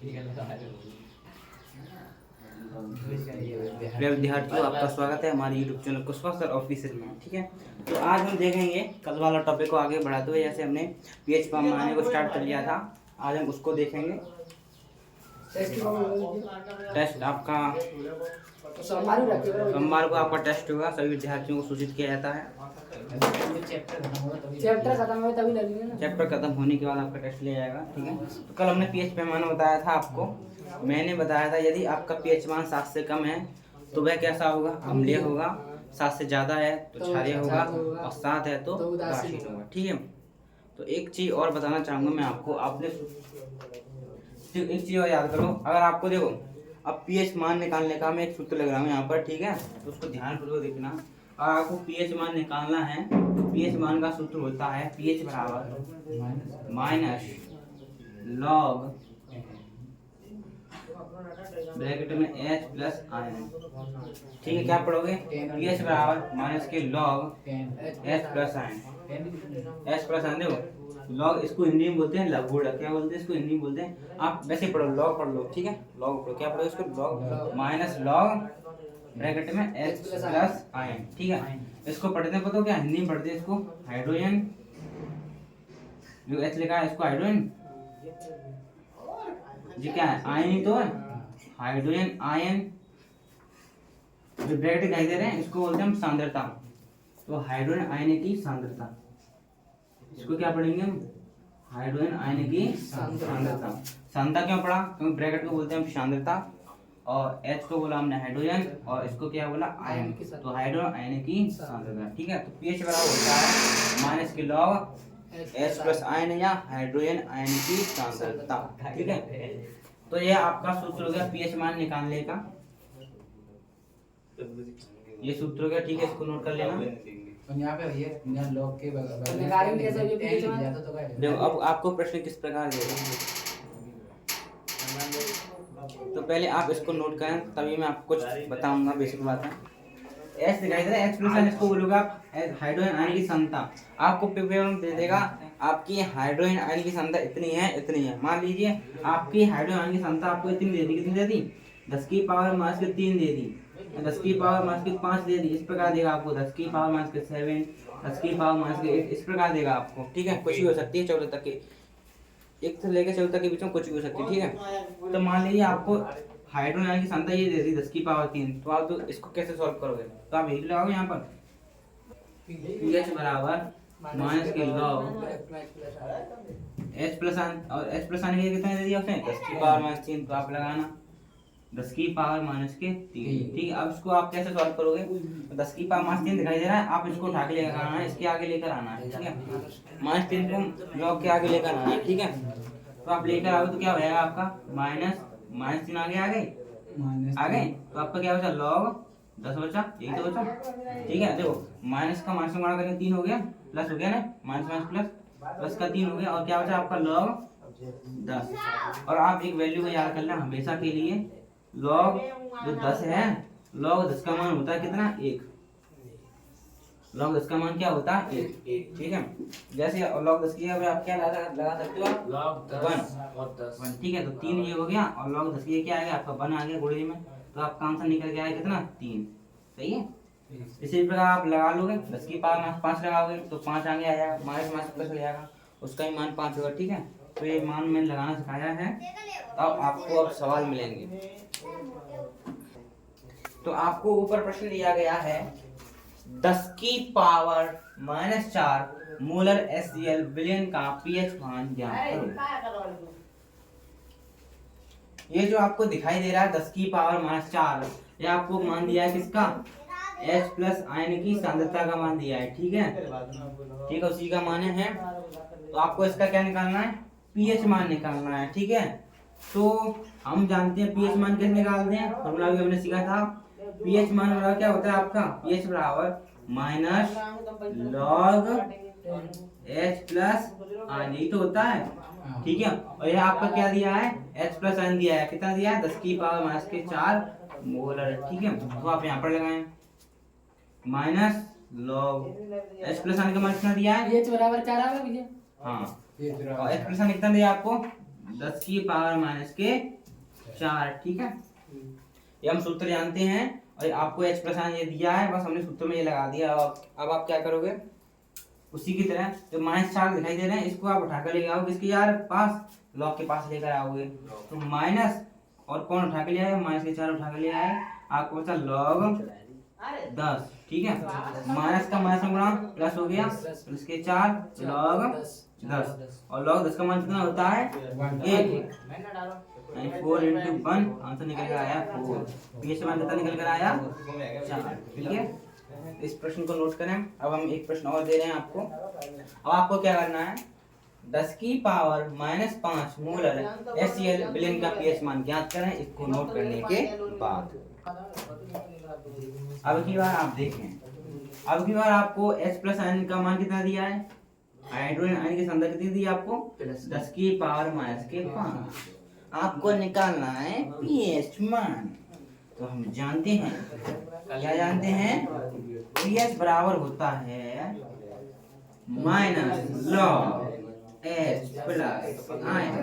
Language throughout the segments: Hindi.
प्रिय विद्यार्थियों, आपका स्वागत है हमारे YouTube channel Kushwaha sir official में। ठीक है, तो आज हम देखेंगे कल वाला टॉपिक को आगे बढ़ाते हुए। जैसे हमने पीएच फॉर्म बनाने को स्टार्ट कर लिया था, आज हम उसको देखेंगे। टेस्ट आपका सोमवार को आपका टेस्ट होगा, सभी विद्यार्थियों को सूचित किया जाता है। चैप्टर खत्म होने के बाद आपका टेस्ट लिया जाएगा। ठीक है, तो कल हमने पीएच पैमाना बताया था आपको। मैंने बताया था यदि आपका पीएच मान 7 से कम है तो वह कैसा होगा, अम्लीय होगा। 7 से ज़्यादा है तो क्षारीय होगा, और 7 है तो उदासीन होगा। ठीक है, तो एक चीज़ और बताना चाहूँगा मैं आपको। आपने एक चीज़ और याद करो, अगर आपको देखो अब पीएच मान निकालने का मैं एक सूत्र लग रहा हूँ यहाँ पर। ठीक है, तो उसको ध्यानपूर्वक देखना। और आपको पीएच मान निकालना है तो पीएच मान का सूत्र होता है पीएच बराबर माइनस लॉग ब्रैकेट में H प्लस आयन। ठीक है, क्या पढ़ोगे? पीएच बराबर माइनस के log H plus ion. H plus ion देखो, लॉग इसको हिंदी में बोलते हैं लघुगुणक। क्या बोलते हैं इसको हिंदी में बोलते हैं? आप वैसे पढ़ो, लॉग पढ़ लो। ठीक है, लॉग पढ़ो। क्या पढ़ो इसको? लॉग माइनस लॉग ब्रैकेट में H प्लस आयन। ठीक है, इसको पढ़ते हैं, पता क्या हिंदी में पढ़ते हैं इसको? हाइड्रोजन, जो H लिखा है इसको हाइड्रोजन, जी क्या है? आयन ही तो है, हाइड्रोजन आयन। जो ब्रैकेट दिखाई दे रहे हैं इसको बोलते हैं हम सांद्रता। तो हाइड्रोजन आयन की सांद्रता, इसको क्या पढ़ेंगे हम? हाइड्रोजन आयन की सांद्रता। सांद्रता क्यों पढ़ा? क्योंकि ब्रैकेट को बोलते हैं हम सांद्रता, और H को बोला हमने हाइड्रोजन, और इसको क्या बोला? आयन। तो हाइड्रोजन आयन की सांद्रता। ठीक है, तो पीएच बराबर होता है माइनस के लॉग H प्लस आयन या हाइड्रोजन आयन की सांद्रता। ठीक है, तो यह आपका सूत्र हो गया पीएच मान निकालने का। ये सूत्र हो गया। ठीक है, इसको नोट कर लेना। यहाँ पे ये लॉग के देखो अब आपको प्रश्न किस प्रकार देगा, तो पहले आप इसको नोट करें, तभी मैं आपको कुछ बताऊंगा। बेसिक बात है। H दिखाई दे रहा है, H प्लस आयन, इसको बोलोगे आप हाइड्रोजन आयन की सांद्रता। आपको पेपर में दे देगा आपकी हाइड्रोजन आयन की सांद्रता इतनी है, इतनी है। मान लीजिए आपकी हाइड्रोजन आयन की सांद्रता आपको इतनी दे दी। कितनी दे दी? 10 की पावर माइनस के 3 दे दी, 10 की पावर माइनस के 5 दे दी। इस प्रकार देगा आपको 10 की पावर माइनस के 7, 10 की पावर माइनस के 8, इस प्रकार देगा आपको। ठीक है, कुछ भी हो सकती है 14 तक की, 1 से लेकर 14 के बीच में कुछ भी हो सकती है। ठीक है, तो मान लीजिए आपको हाइड्रोजन आयन की सांद्रता ये दे दी 10 की पावर 3, तो आप तो इसको कैसे सॉल्व करोगे? तो आप यही लगाओगे यहाँ पर पीएच बराबर माइनस के लॉग H प्लस आयन, और H प्लस आयन के कितने दे दिया उसने? 10 की पावर माइनस 3, तो आप लगाना 10 की पावर माइनस के 3। ठीक है, अब इसको आप कैसे सॉल्व करोगे? 10 की पावर माइनस 3 दिखाई दे रहा है, आप इसको उठा के लेकर आना है, इसके आगे लेकर आना है। ठीक है, माइनस 3 को लॉग के आगे लेकर आना है। ठीक है, तो आप लेकर आओगे तो क्या हो जाएगा आपका? माइनस 3 आगे आगे, तो आपका क्या बचा? लॉग 10 बचा, यही तो बचा। ठीक है, देखो माइनस का माइनस में गुणा करेंगे 3 हो गया, प्लस हो गया ना, माइनस माइनस प्लस, प्लस का 3 हो गया, और क्या बचा आपका? लॉग 10। और आप एक वैल्यू को याद कर लेना हमेशा के लिए, लॉग जो 10 है, लॉग 10 का मान होता है कितना? 1। लॉग 10 का मान क्या होता है? 1। ठीक है, जैसे लॉग 10 की जगह आप क्या लगा सकते हो? लॉग 1। ठीक है, तो 3 ये हो गया, और लॉग 10 की क्या आ गया आपका? 1 आ गया गुणे में, तो आपका आंसर निकल के आया कितना? 3। सही है, इसी प्रकार आप लगा लोगे। 10 की पावर माइनस 5 लगाओगे तो 5 आगे आ जाएगा, माइनस माइनस प्लस हो जाएगा, उसका ही मान 5 होगा। ठीक है, तो ये मान मैंने लगाना सिखाया है। अब आपको अब सवाल मिलेंगे। तो आपको ऊपर प्रश्न दिया गया है 10 की पावर माइनस 4 मोलर HCl विलयन का पीएच मान ज्ञात करो। ये जो आपको दिखाई दे रहा है 10 की पावर माइनस 4, ये आपको मान दिया है किसका? H प्लस आयन की सांद्रता का मान दिया है। ठीक है, ठीक है, उसी का मान है। तो आपको इसका क्या निकालना है? पीएच मान निकालना है। ठीक है, तो हम जानते हैं पीएच मान कैसे निकालते हैं, फॉर्मूला भी हमने सीखा था। पीएच मान बराबर क्या होता है आपका? पीएच बराबर minus log H plus ion, यही तो होता है। ठीक है, और यह आपका क्या दिया है? H प्लस आयन दिया है, कितना दिया है? 10 की पावर माइनस के 4 मोलर। ठीक है, तो आप यहाँ पर लगाएं minus log H plus ion का मान कितना दिया है? H बराबर 4 आ गया भैया। हाँ, और H प्लस आयन कितना दिया आपको? 10 की पावर -4, ठीक है। ये हम सूत्र जानते हैं और आपको H प्लस आयन ये दिया है, बस हमने सूत्र में ये लगा दिया। अब आप क्या करोगे, उसी की तरह जो -4 दिखाई दे रहे हैं इसको आप उठाकर लेके आओगे किसके यार पास, लॉग के पास लेकर आओगे। तो माइनस और कौन उठा के ले आया, -4 उठा के ले आया, आपको बचा log 10, ठीक है। माइनस का माइनस में गुणा प्लस हो गया, प्लस के 4 log 10, और log 10 का मान कितना होता है 1, 4 इंटू 1, आंसर निकल कर आया 4। पीएच मान कितना निकल कर आया 4, ठीक है। इस प्रश्न को नोट करें। अब हम एक प्रश्न और दे रहे हैं आपको। अब आपको क्या करना है, 10 की पावर -5 मोलर HCl विलेन का पीएच मान ज्ञात करें। इसको नोट करने के बाद अब की बार आप देखें, अब की बार आपको H प्लस आयन का मान कितना दिया है, हाइड्रोजन आयन की सांद्रता कितनी दी आपको 10 की पावर -5। आपको निकालना है पीएच मान। तो हम जानते हैं, क्या जानते हैं, पीएच बराबर होता है -log H प्लस आयन।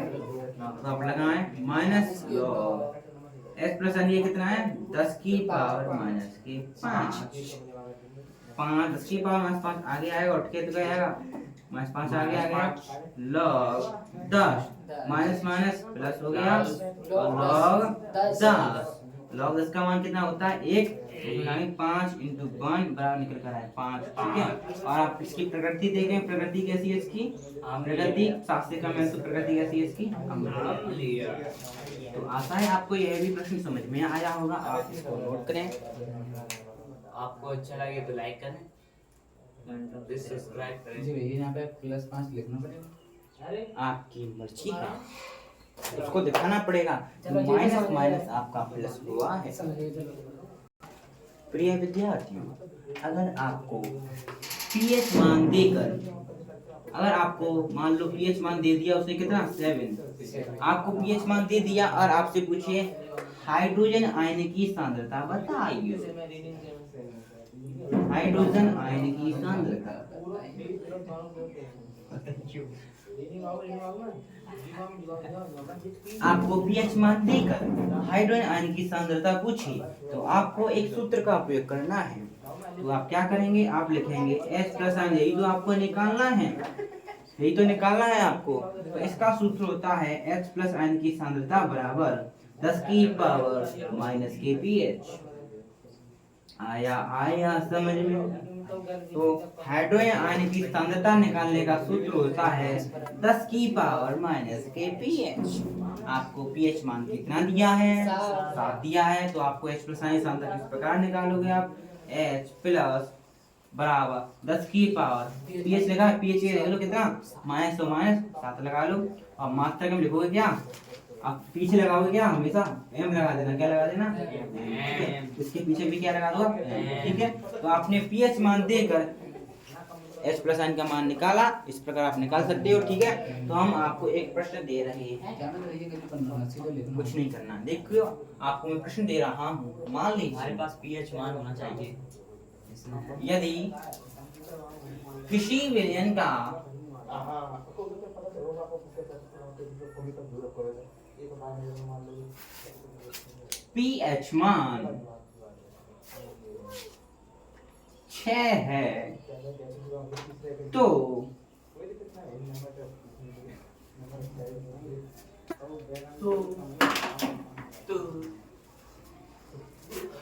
तो आप लगाएं -log H प्लस आयन, ये कितना है 10 की पावर -5, 10 की पावर -5 आगे आएगा, उठ के तो क्या आएगा -5 आगे आ गया, log 10 माइनस माइनस प्लस हो गया, log 10 का मान कितना होता है 1, 5 इंटू 1 बराबर निकल कर आए 5, ठीक है। और आप इसकी प्रकृति देखें, प्रकृति कैसी है इसकी, प्रकृति शास्त्रीय क्रम में तो प्रकृति कैसी है इसकी अम्लीय। तो आशा है आपको यह भी प्रश्न समझ में आया होगा। आप इसको नोट करें। आपको अच्छा लगे तो लाइक करें, सब्सक्राइब करें। जी भैया यहाँ पे +5 लिखना पड़ेगा। आपकी मर्जी है, उसको दिखाना पड़ेगा। माइनस माइनस आपका प्लस हुआ है। प्रिय विद्यार्थियों, अगर आपको पीएच मान देकर, अगर आपको मान लो पीएच मान दे दिया उसने कितना 7, आपको पीएच मान दे दिया और आपसे पूछे हाइड्रोजन आयन की सांद्रता बताइए, हाइड्रोजन आयन की सांद्रता। आपको पीएच मान देकर हाइड्रोजन आयन की सांद्रता पूछी, तो आपको एक सूत्र का उपयोग करना है। तो आप क्या करेंगे, आप लिखेंगे H प्लस आयन, यही तो आपको निकालना है, यही तो निकालना है आपको। तो इसका सूत्र होता है H प्लस आयन की सांद्रता बराबर 10 की पावर माइनस के पीएच। आया समझ में। तो हाइड्रोजन आयन की सांद्रता निकालने का सूत्र होता है 10 की पावर माइनस के पीएच। आपको पीएच मान कितना दिया है 7 दिया है। तो आपको H प्लस आयन सांद्रता किस प्रकार निकालोगे आप, H प्लस बराबर 10 की पावर, पीएच लगा है, पीएच ये लो कितना माइनस, तो माइनस 7 लगा लो। और मात्रा में लिखोगे क्या, आप पीछे लगाओगे क्या, हमेशा एम लगा देना, क्या लगा देना इसके पीछे भी क्या लगा दो, ठीक है। तो आपने पीएच मान देकर H प्लस आयन का मान निकाला, इस प्रकार आप निकाल सकते हो, ठीक है। तो हम आपको एक प्रश्न दे रहे हैं, कुछ नहीं करना, देखियो आपको मैं प्रश्न दे रहा हूँ। मान लीजिए हमारे पास पीएच मान होना चाहिए। यदि किसी विलयन का पीएच मान 6 है, तो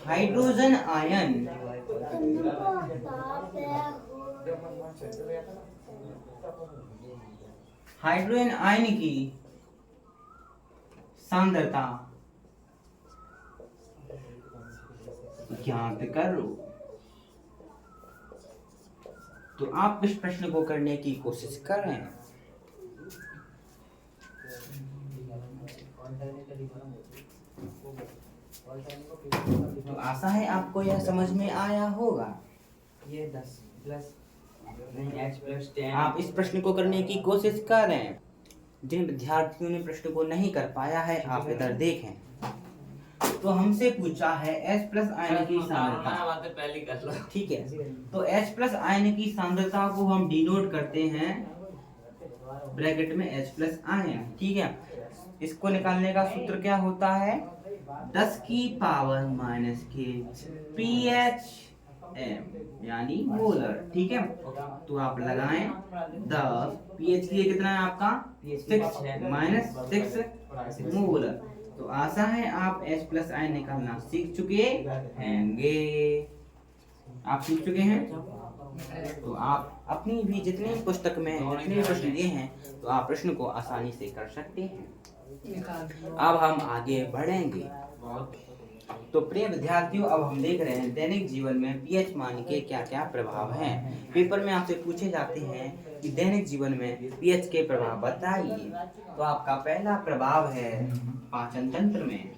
हाइड्रोजन आयन हाइड्रोजन आयन की सांद्रता ज्ञात करो। तो आप इस प्रश्न को करने की कोशिश करें। तो आशा है आपको यह समझ में आया होगा। ये 10 प्लस नहीं H प्लस 10। आप इस प्रश्न को करने की कोशिश करें। जिन विद्यार्थियों ने प्रश्न को नहीं कर पाया है, आप इधर देखें। तो हमसे पूछा है H प्लस आयन की सांद्रता, पहले कर लो, ठीक है। तो H प्लस आयन की सांद्रता को हम डिनोट करते हैं ब्रैकेट में H प्लस आयन, ठीक है। इसको निकालने का सूत्र क्या होता है? 10 की पावर माइनस के pHm यानी मोलर। ठीक है, तो आप लगाएं 10 pH की कितना है आपका 6 माइनस 6 मोलर। तो आशा है आप H प्लस आयन निकालना सीख चुके होंगे। आप सीख चुके हैं, तो आप अपनी भी जितनी पुस्तक में जितने भी प्रश्न दिए हैं तो आप प्रश्न को आसानी से कर सकते हैं। अब हम आगे बढ़ेंगे। तो प्रिय विद्यार्थियों, अब हम देख रहे हैं दैनिक जीवन में पीएच मान के क्या क्या प्रभाव हैं। पेपर में आपसे पूछे जाते हैं कि दैनिक जीवन में पीएच के प्रभाव बताइए। तो आपका पहला प्रभाव है पाचन तंत्र में,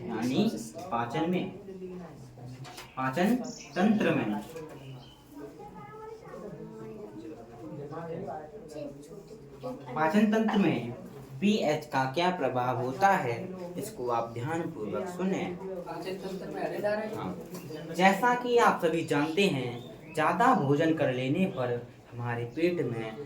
यानी पाचन में, पाचन तंत्र में। पाचन तंत्र में पीएच का क्या प्रभाव होता है, इसको आप ध्यान पूर्वक सुने। हाँ। जैसा कि आप सभी जानते हैं, ज्यादा भोजन कर लेने पर हमारे पेट में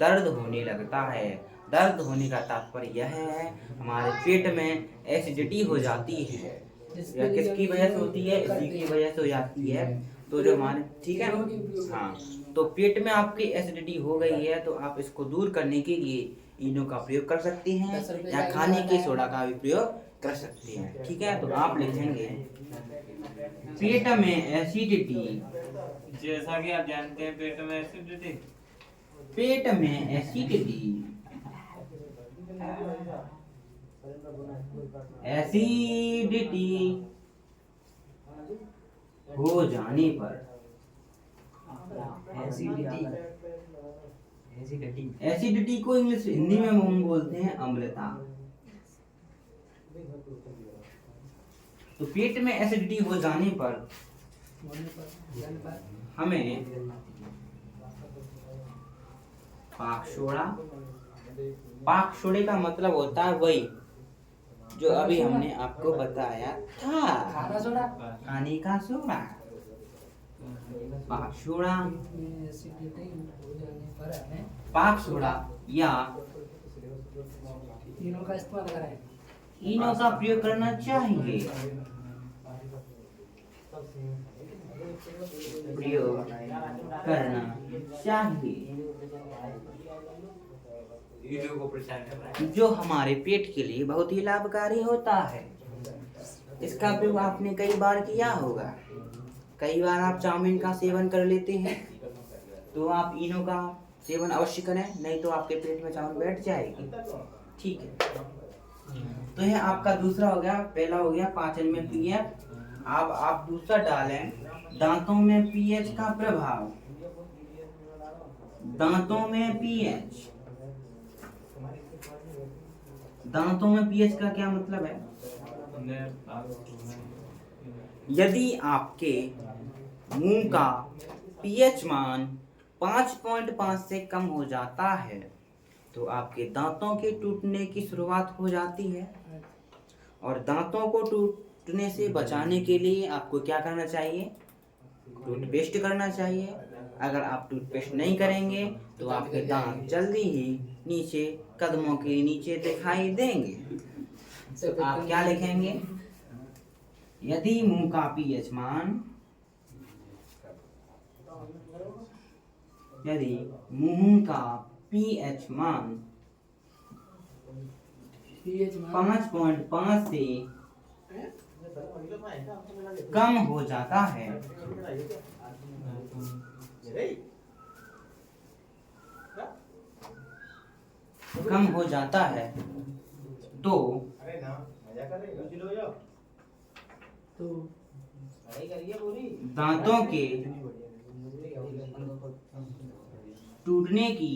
दर्द होने लगता है। दर्द होने का तात्पर्य यह है हमारे पेट में एसिडिटी हो जाती है। यह किसकी वजह से होती है? इसी की वजह से हो जाती है। तो जो हमारे, ठीक है, हाँ, तो पेट में आपकी एसिडिटी हो गई है तो आप इसको दूर करने के लिए इनो का प्रयोग कर सकते हैं या खाने के सोडा का भी प्रयोग कर सकते हैं। ठीक है, तो आप लिखेंगे पेट में एसिडिटी। जैसा कि आप जानते हैं पेट में एसिडिटी, पेट में एसिडिटी, एसिडिटी हो जाने पर, एसिडिटी को इंग्लिश हिंदी में हम बोलते हैं अम्लता। तो पेट में एसिडिटी हो जाने पर हमें पाक सोडा, पाक सोडे का मतलब होता है वही जो अभी हमने आपको बताया था, खाने का सोडा, पाक सोडा, पाक सोडा या इनो का प्रयोग करना चाहिए। प्रयोग करना चाहिए जो हमारे पेट के लिए बहुत ही लाभकारी होता है। इसका प्रयोग आपने कई बार किया होगा। कई बार आप चाउमीन का सेवन कर लेते हैं तो आप इनो का सेवन अवश्य करें, नहीं तो आपके पेट में चाउमीन बैठ जाएगी। ठीक है, तो यह आपका दूसरा हो गया। पहला हो गया पाचन में पीएच। अब आप दूसरा डालें दांतों में पीएच का प्रभाव। दांतों में पीएच, दांतों में पीएच का क्या मतलब है? यदि आपके मुंह का पीएच मान 5.5 से कम हो जाता है तो आपके दांतों के टूटने की शुरुआत हो जाती है। और दांतों को टूटने से बचाने के लिए आपको क्या करना चाहिए? टूथपेस्ट करना चाहिए। अगर आप टूथपेस्ट नहीं करेंगे तो आपके दांत जल्दी ही नीचे, कदमों के नीचे दिखाई देंगे। तो आप क्या लिखेंगे? यदि मुंह का पीएच मान, यदि मुंह का पीएच मान 5.5 से कम हो जाता है कम हो जाता है तो दांतों के टूटने की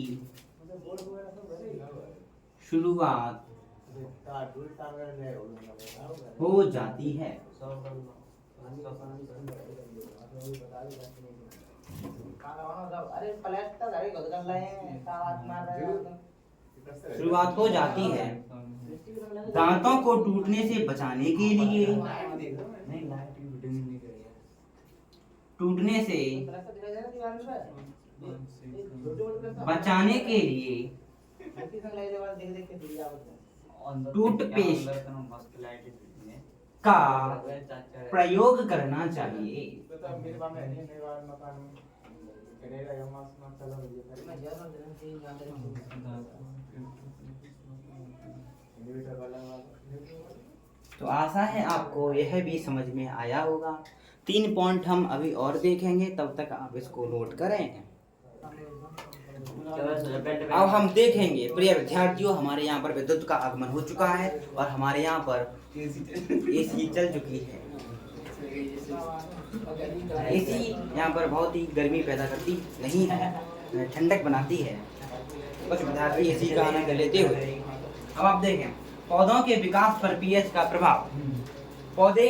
शुरुआत हो जाती है। शुरुआत हो जाती है। दांतों को टूटने से बचाने के लिए, टूटने से बचाने के लिए टूथपेस्ट का प्रयोग करना चाहिए। तो आशा है आपको यह भी समझ में आया होगा। 3 पॉइंट हम अभी और देखेंगे, तब तक आप इसको नोट करें। अब हम देखेंगे प्रिय विद्यार्थियों, हमारे यहाँ पर विद्युत का आगमन हो चुका है और हमारे यहाँ पर एसी चल चुकी है। एसी यहाँ पर बहुत ही गर्मी पैदा करती नहीं है, ठंडक बनाती है। कुछ विद्यार्थी एसी का आनंद लेते हुए। अब आप देखें पौधों के विकास पर पीएच का प्रभाव। पौधे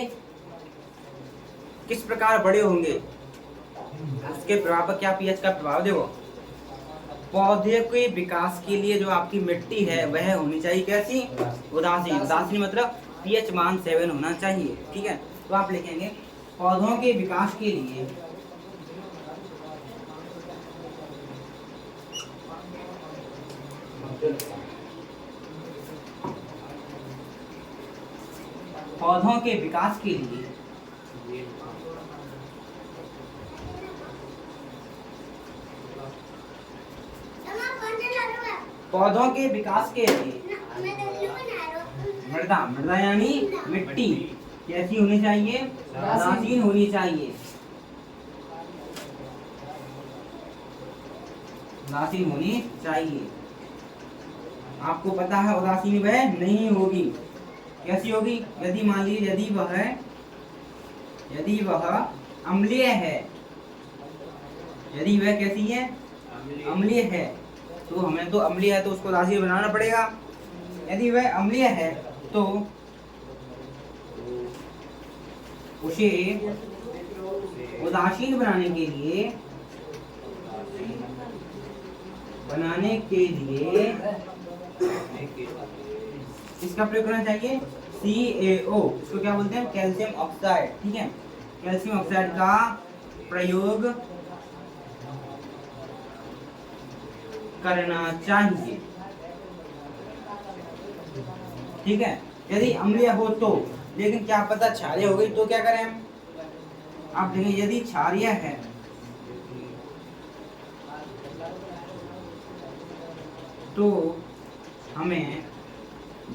किस प्रकार बड़े होंगे, उसके प्रभाव पर क्या पीएच का प्रभाव देखो। पौधे के विकास के लिए जो आपकी मिट्टी है वह होनी चाहिए कैसी, उदासीन। उदासीन मतलब पीएच मान 7 होना चाहिए, ठीक है। तो आप लिखेंगे पौधों के विकास के लिए पौधों के विकास के लिए पौधों के विकास के लिए मृदा यानी मिट्टी कैसी होनी चाहिए, उदासीन होनी चाहिए। उदासीन होनी चाहिए। आपको पता है उदासीन वह नहीं होगी, कैसी होगी। यदि मान लीजिए यदि वह अम्लीय है, यदि वह कैसी है, अम्लीय है, तो हमें तो अम्लीय है तो उसको उदासीन बनाना पड़ेगा। यदि वह अम्लीय है तो उसे उदासीन बनाने के लिए इसका प्रयोग करना चाहिए CaO, इसको क्या बोलते हैं, कैल्शियम ऑक्साइड, ठीक है। कैल्शियम ऑक्साइड का प्रयोग करना चाहिए, ठीक है। यदि अम्लीय हो तो, लेकिन क्या पता क्षारीय हो गई तो क्या करें हम। आप देखिए यदि क्षारीय है तो हमें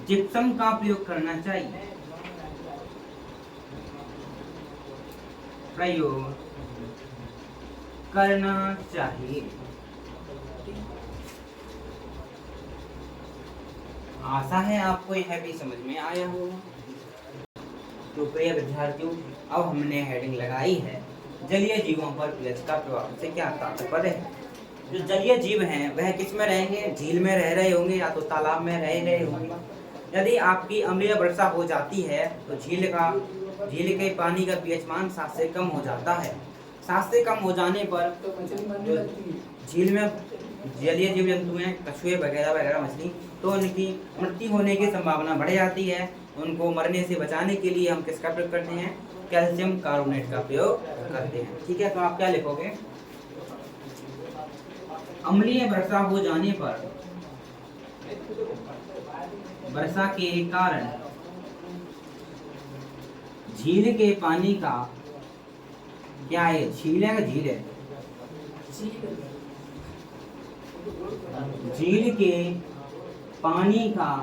जिप्सम का प्रयोग करना चाहिए, प्रयोग करना चाहिए। आशा है आपको यह भी समझ में आया होगा। तो प्रिय विद्यार्थियों, अब हमने हेडिंग लगाई है जलीय जीवों पर पीएच का प्रभाव से क्या तात्पर्य है। जो जलीय जीव हैं वह किस में रहेंगे, झील में रह रहे होंगे या तो तालाब में रह रहे होंगे। यदि आपकी अम्लीय वर्षा हो जाती है तो झील के पानी का पीएच मान 7 से कम हो जाता है। 7 से कम हो जाने पर झील में जलीय जीव जंतु हैं, कछुए वगैरह वगैरह मछली, तो उनकी मृत्यु होने की संभावना बढ़ जाती है। उनको मरने से बचाने के लिए हम किसका प्रयोग करते हैं, कैल्शियम कार्बोनेट का प्रयोग करते हैं, ठीक है। तो आप क्या लिखोगे, अम्लीय वर्षा हो जाने पर वर्षा के कारण झील के पानी का क्या है, झील है, झील है, झील के पानी का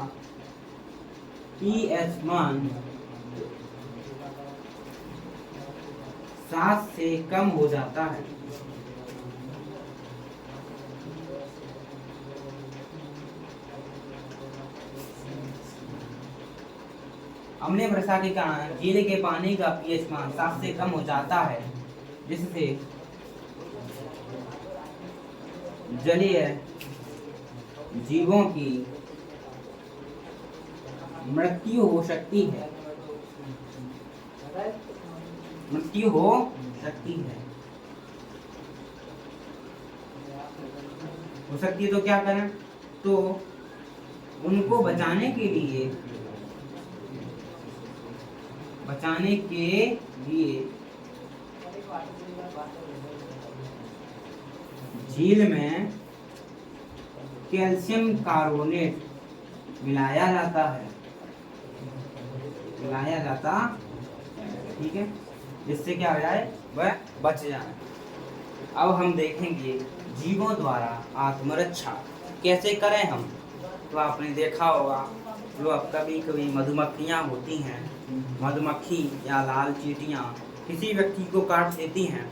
पीएच मान 7 से कम हो जाता है। अम्लीय वर्षा के कारण झील के पानी का पीएच मान 7 से कम हो जाता है, जिससे जलीय जीवों की मृत्यु हो सकती है, मृत्यु हो सकती है। हो सकती है तो क्या करें, तो उनको बचाने के लिए झील में कैल्शियम कार्बोनेट मिलाया जाता है, ठीक है, जिससे क्या हो जाए, वह बच जाए। अब हम देखेंगे जीवों द्वारा आत्मरक्षा कैसे करें हम। तो आपने देखा होगा जो अब कभी कभी मधुमक्खियाँ होती हैं, मधुमक्खी या लाल चींटियाँ किसी व्यक्ति को काट देती हैं,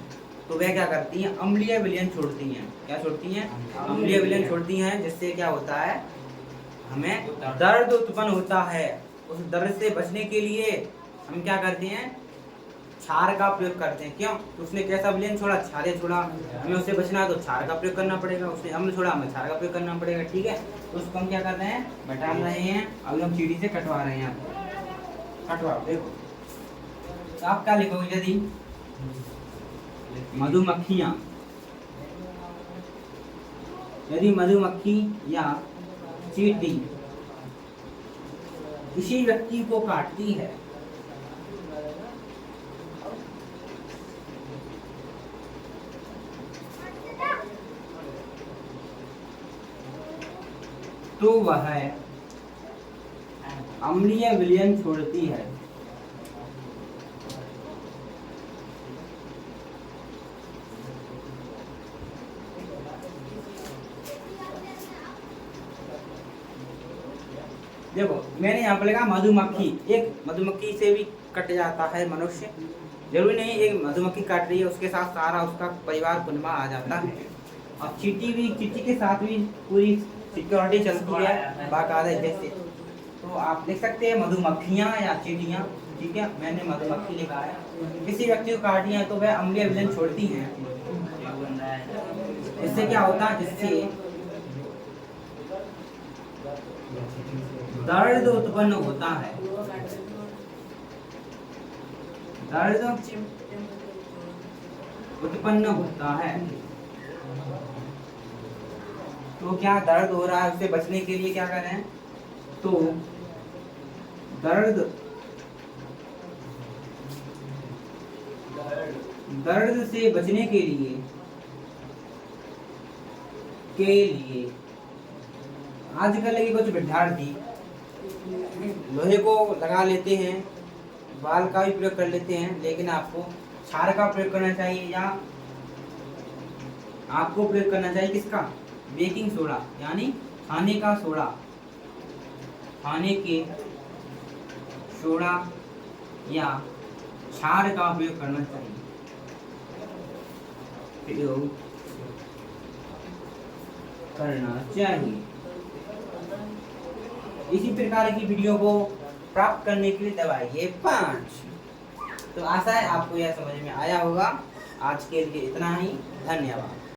तो वह क्या करती हैं, अम्लीय विलयन छोड़ती हैं। क्या छोड़ती हैं? अम्लीय विलयन छोड़ती हैं, जिससे क्या होता है, हमें दर्द उत्पन्न होता है। उस दर्द से बचने के लिए हम क्या करते हैं, क्षार का प्रयोग करते हैं। क्यों? तो उसने कैसा विलयन छोड़ा, क्षारीय छोड़ा, हमें उससे बचना है तो क्षार का प्रयोग करना पड़ेगा। उसने अम्ल छोड़ा, हमें क्षार का प्रयोग करना पड़ेगा, ठीक है। तो उसको हम क्या कर रहे हैं, बटा रहे हैं। अभी हम चीटी से कटवा रहे हैं, कटवाओ। देखो तो आप क्या लिखोगे, यदि मधुमक्खी या चींटी किसी व्यक्ति को काटती है तो वह अम्लीय विलयन छोड़ती है। देखो मैंने यहाँ पर लिखा मधुमक्खी, एक मधुमक्खी से भी कट जाता है मनुष्य, जरूरी नहीं एक मधुमक्खी काट रही है उसके साथ सारा उसका परिवार कुनबा आ जाता है। और चींटी के साथ भी पूरी सिक्योरिटी चलती है बाकायदा। जैसे तो आप देख सकते हैं मधुमक्खियाँ या चींटियाँ, ठीक है, मैंने मधुमक्खी लिखा है, किसी व्यक्ति को काटी है तो वह अम्लीय विलयन छोड़ती हैं। इससे क्या होता है, जिससे दर्द उत्पन्न होता है, दर्द उत्पन्न होता है। तो क्या दर्द हो रहा है, उससे बचने के लिए क्या करें, तो दर्द से बचने के लिए आजकल के कुछ विद्यार्थी लोहे को लगा लेते हैं, बाल का भी प्रयोग कर लेते हैं, लेकिन आपको क्षार का प्रयोग करना चाहिए, या आपको प्रयोग करना चाहिए किसका, बेकिंग सोडा, यानी खाने का सोडा, खाने के सोडा या क्षार का प्रयोग करना चाहिए। प्रयोग करना चाहिए। इसी प्रकार की वीडियो को प्राप्त करने के लिए दबाइए 5। तो आशा है आपको यह समझ में आया होगा। आज के लिए इतना ही, धन्यवाद।